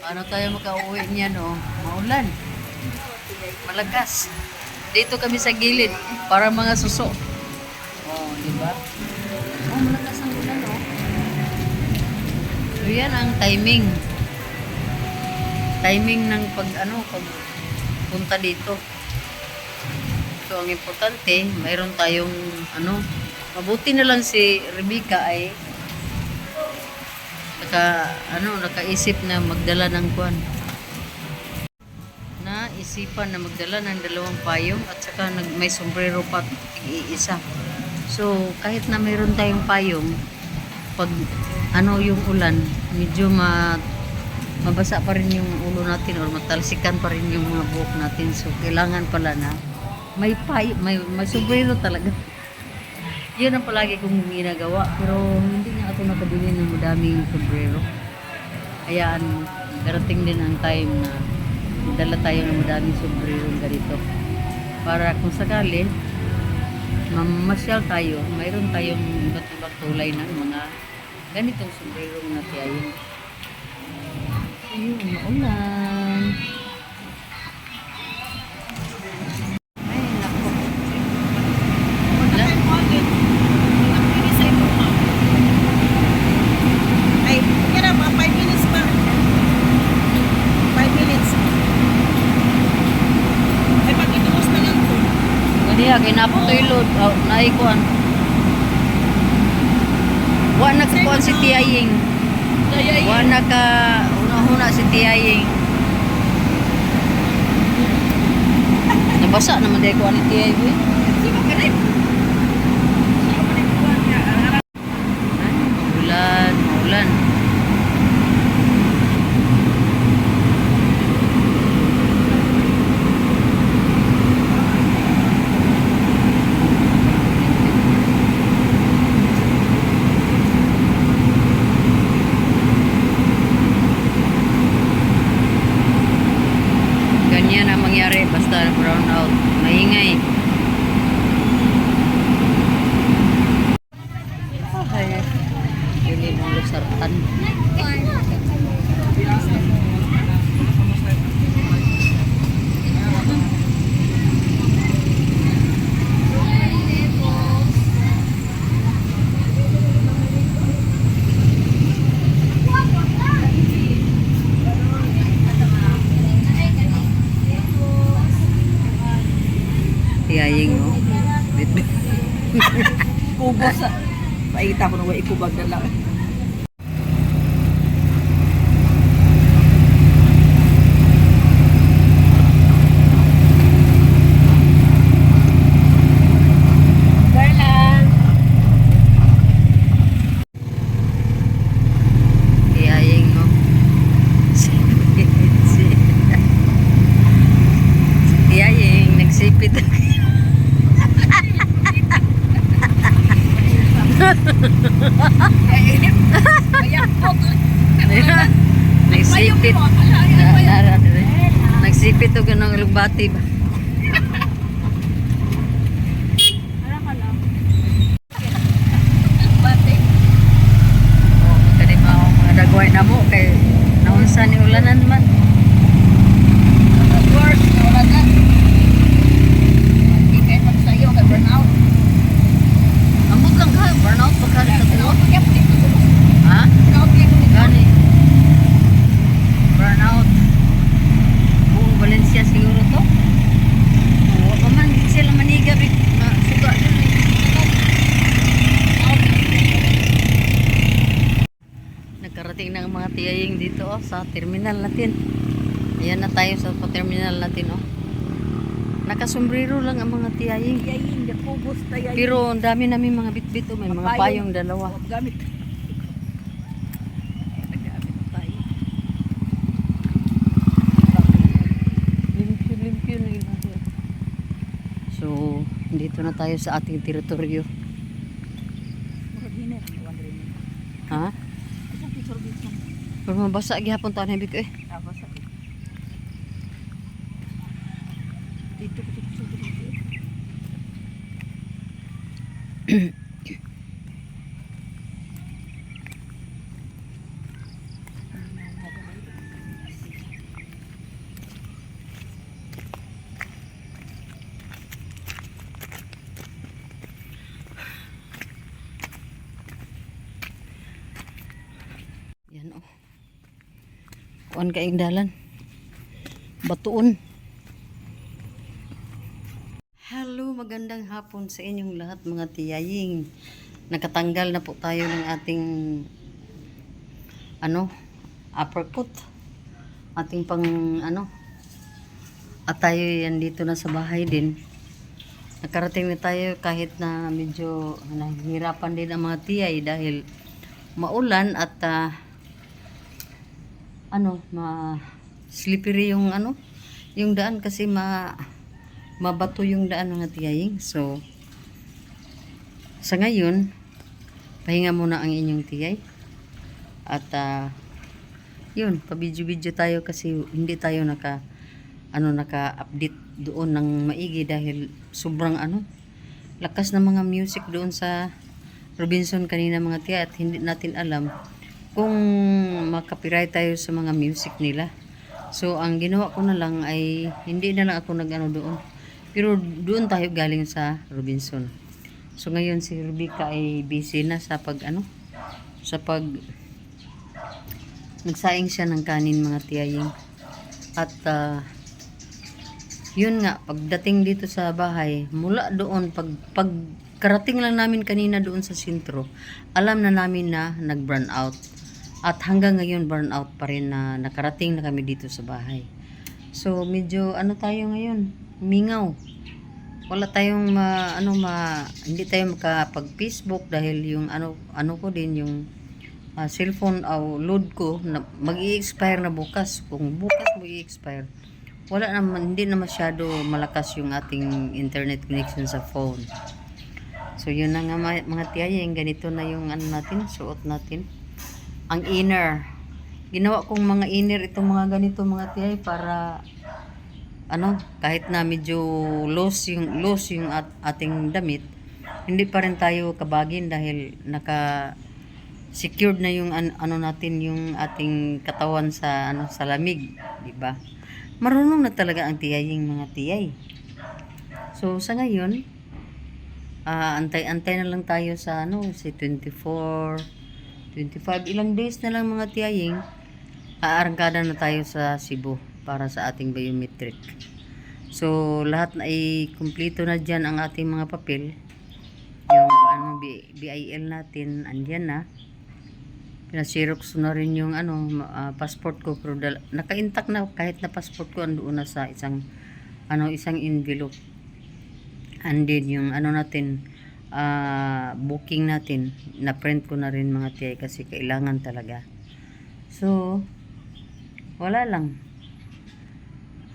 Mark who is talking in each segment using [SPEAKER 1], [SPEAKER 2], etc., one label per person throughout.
[SPEAKER 1] Paano tayo makauwi niyan, oh? Maulan. Malakas. Dito kami sa gilid. Para mga suso. Oh, di ba? Oh, malakas ang ulan, oh. So, yan ang timing. Timing ng pag punta dito. So, ang importante, mayroon tayong, mabuti na lang si Rebecca ay nakaisip na magdala ng kwan. Naisipan na magdala ng 2 payong at saka may sombrero pa iisa. So, kahit na mayroon tayong payong, pag yung ulan, medyo mabasa pa rin yung ulo natin or matalsikan pa rin yung mga buhok natin. So, kailangan pala na may sombrero talaga. Yun ang palagi kong ginagawa. Pero hindi nga ako nakabili ng madaming sombrero. Hayaan, darating din ang time na dala tayo ng madaming sombrero ganito. Para kung sakali, mamasyal tayo, mayroon tayong iba't ibang kulay ng mga ganitong sombrero na tiyayin. Ayun, maulan. Ay, naku.
[SPEAKER 2] Ay, yan na, mga 5 minutes pa. 5 minutes. Ay, pag ituos na lang po.
[SPEAKER 1] Kaya, kinapot to ilod. Oh, naikuan. Wa nakakuan si Tiyaying. Wa naka una-una si Tiyaying. Nabasa naman dahil kuan ni Tiyaying.
[SPEAKER 2] Sige ka rin.
[SPEAKER 1] Maulan, maulan. Ganyan ang mangyari basta brown out. Maingay. Ay, hindi mong lusartan. Tiyaying, no?
[SPEAKER 2] Kubos. Paita ko na wa ikubag na lang.
[SPEAKER 1] Tiyaying, no? Tiyaying, nagsipit. Nagsipit. Nagsipit o ganang lugbati ba? Oh, kani mao mga dagway na mo kay naunsa ni ulanan man.
[SPEAKER 2] Worst, wala na. Hindi kayo magsayo kay burnout.
[SPEAKER 1] Ambot lang ka, burnout pa ka sa tuwa. Ha?
[SPEAKER 2] Burnout yan.
[SPEAKER 1] Gani. Burnout. Buong Valencia siguro to. Oo, paman sila maniga big suga dun eh. Nagkarating na ang mga tiyaying dito sa terminal natin. Ayan na tayo sa terminal natin oh. Nakasombrero lang ang mga tiyaying.
[SPEAKER 2] Yayin, kubos tayo.
[SPEAKER 1] Pero ang dami namin mga bitbit oh. May mga payong dalawa.
[SPEAKER 2] Gamit.
[SPEAKER 1] Limpyo na yun. So, dito na tayo sa ating teritoryo. Ha? Pero mabasa gihapon taon hebig eh. Kuan kaing dalan. Batuon. Hello, magandang hapon sa inyong lahat mga tiyaying. Nakatanggal na po tayo ng ating uppercut. Ating pang at tayo yan dito na sa bahay din. Nakarating na tayo kahit na medyo nahihirapan din ang mga tiyay dahil maulan at slippery yung yung daan kasi mabato yung daan mga tiyaying. So sa ngayon pahinga muna ang inyong tiyay at yun, pa-video-video tayo kasi hindi tayo naka-update doon ng maigi dahil sobrang lakas ng mga music doon sa Robinson kanina mga tiya at hindi natin alam kung makapiright tayo sa mga music nila. So ang ginawa ko na lang ay hindi na lang ako doon. Pero doon tayo galing sa Robinson. So ngayon si Rebecca ay busy na sa nagsaing siya ng kanin mga tiyaying. At yun nga, pagdating dito sa bahay, mula doon, pagkarating lang namin kanina doon sa sentro, alam na namin na nag-burn out. At hanggang ngayon, burn out pa rin na nakarating na kami dito sa bahay. So, medyo tayo ngayon, mingaw. Wala tayong hindi tayo makapag-Facebook dahil yung ko din, yung cellphone load ko, mag-i-expire na bukas. Kung bukas mag-i-expire, hindi na masyado malakas yung ating internet connection sa phone. So yun na nga mga tiyayeng, ganito na yung suot natin. Ang inner. Ginawa kong mga inner itong mga ganito mga tiyay para kahit na medyo loose yung ating damit, hindi pa rin tayo kabagin dahil secured na yung natin yung ating katawan sa sa lamig, di ba? Marunong na talaga ang tiyaying mga tiyay. So sa ngayon, antay-antay na lang tayo sa si 24, 25, ilang days na lang mga tiyaying, aarangkada na tayo sa Cebu para sa ating biometric. So lahat na ay kumpleto na dyan ang ating mga papel. Yung BIL natin andyan na. Pinasirox na rin yung passport ko, pero naka-intact na kahit na passport ko andoon na sa isang envelope. And then yung natin booking natin na print ko na rin mga tiyay kasi kailangan talaga. So wala lang,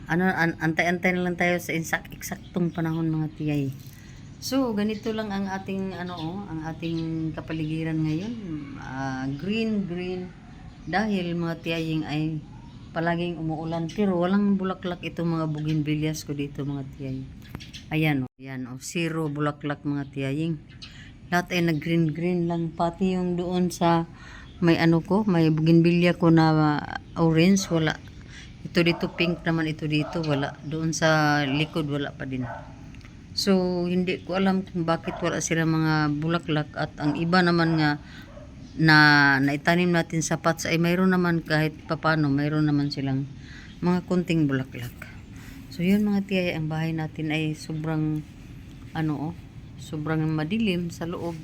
[SPEAKER 1] antay-antay na lang tayo sa eksaktong panahon mga tiyay. So ganito lang ang ating ang ating kapaligiran ngayon, green dahil mga tiyaying ay palaging umuulan pero walang bulaklak itong mga bougainvilleas ko dito mga tiyay. Ayan zero bulaklak mga tiyaying. Lahat ay nag-green lang, pati yung doon sa may may bougainvillea ko na orange, wala. Ito dito pink naman, ito dito wala. Doon sa likod wala pa din. So hindi ko alam kung bakit wala sila mga bulaklak, at ang iba naman nga na naitanim natin sa pots ay mayroon naman kahit papano, mayroon naman silang mga kunting bulaklak. So yun mga tiyay, ang bahay natin ay sobrang sobrang madilim sa loob.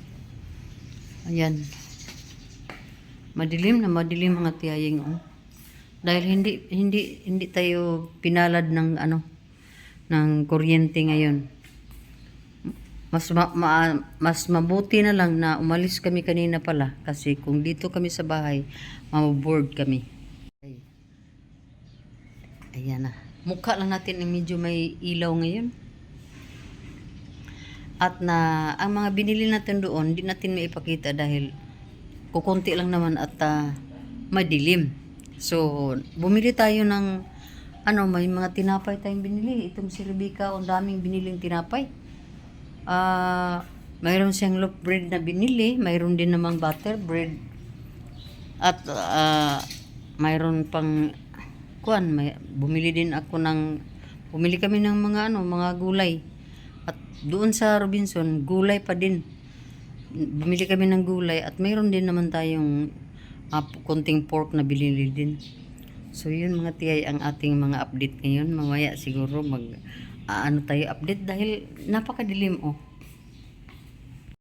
[SPEAKER 1] Ayan. Madilim mga tiyaying dahil hindi tayo pinalad ng ng kuryente ngayon. Mas mabuti na lang na umalis kami kanina pala kasi kung dito kami sa bahay, maboboard kami. Ayan na. Mukha lang natin medyo may ilaw ngayon. At ang mga binili natin doon, hindi natin maipakita dahil kukunti lang naman at madilim. So, bumili tayo ng may mga tinapay tayong binili. Itong si Rebecca, ang daming biniling tinapay. Mayroon siyang loaf bread na binili, mayroon din namang butter bread, at mayroon pang bumili kami ng mga gulay. At doon sa Robinson, gulay pa din. Bumili kami ng gulay at mayroon din naman tayong konting pork na binili din. So yun mga tiyay ang ating mga update ngayon. Mamaya siguro ano tayo update dahil napakadilim oh.